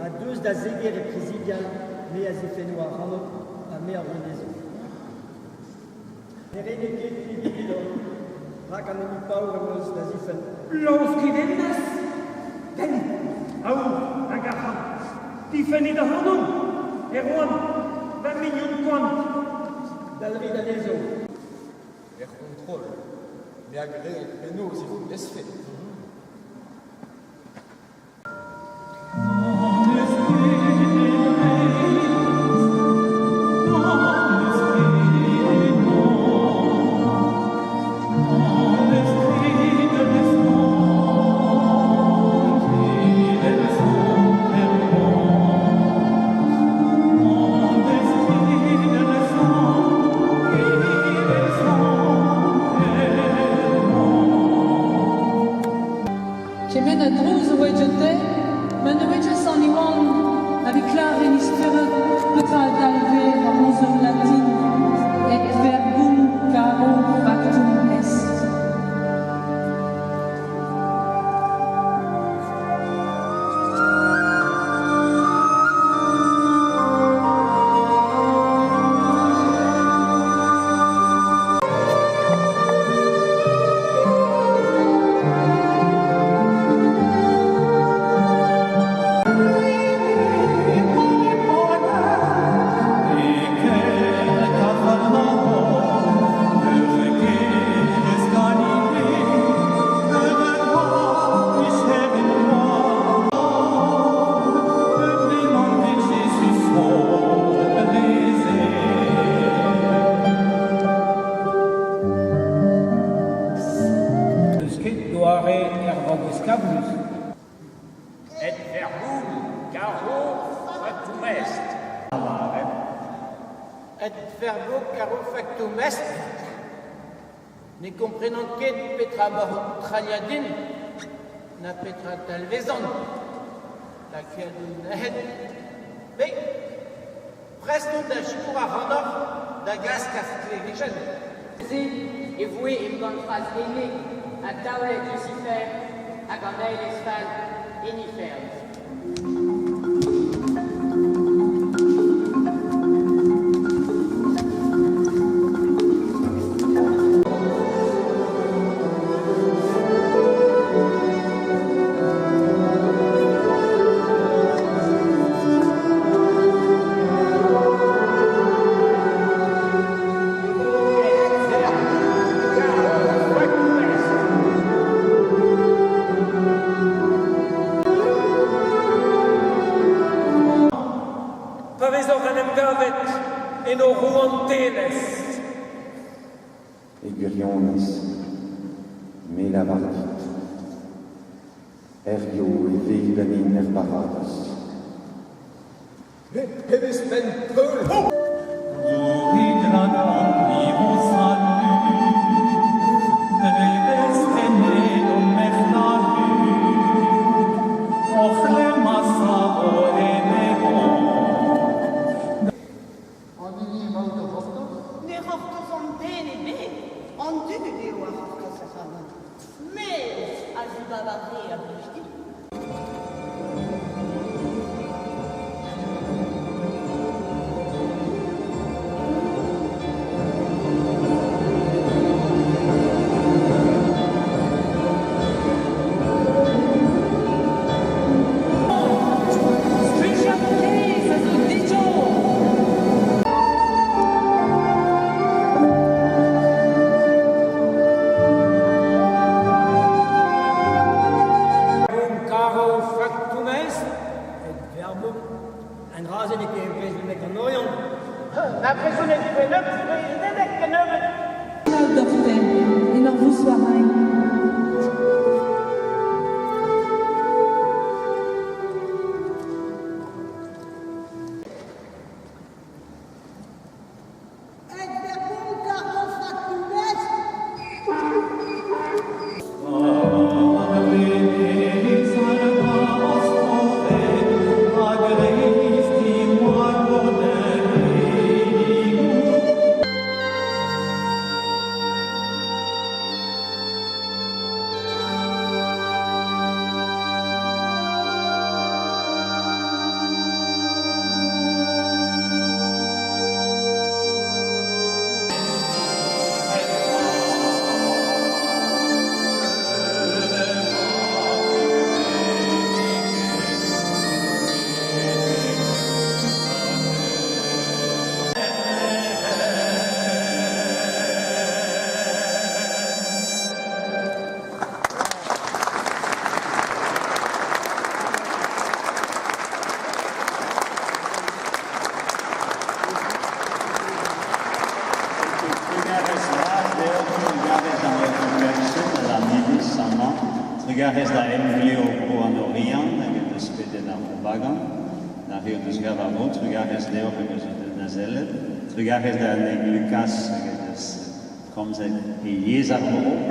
a deus da zeger e presidial me a zefeno a rano a me a rondezo. Erene ket libido, rak an emi paour eus da zefen. Laus kidenas? Den, au, a gafan, tifeni da hanom, erwan, 20 millions quant. Dalri da lezo. Contrôle, mais agréé, mais nous, si vous laissez faire. Kemena drouz o wedjete, men o wedjes an iwan a vi klar en istere petra a dalve a ronzor latin et verbum caro factum est. Et verbum caro factum est. Et verbo caro factum est. Ne comprenant ket petra traniadin, na petra talvezan, la kiadun nahed. Mais, presto da jour a randor da gas castlevichen. Et voué une bonne phrase aimée à Taoulet Lucifer, à Gandaï l'Esphal, et Nifer. En o ruanteles. Eguriones, me la vardit. Ergo e veidanin baradas. Heves ben Paul! après son esprit neuf, il est avec que neuf. Nou dochte, in our voeswaarheid. Trigares da Emilio Puanorian, que despede na Ubagan, na Rio dos Gavamot, Trigares de Orgos de Nazelet, Trigares da Neglucas, que des Comze e Yezarmo.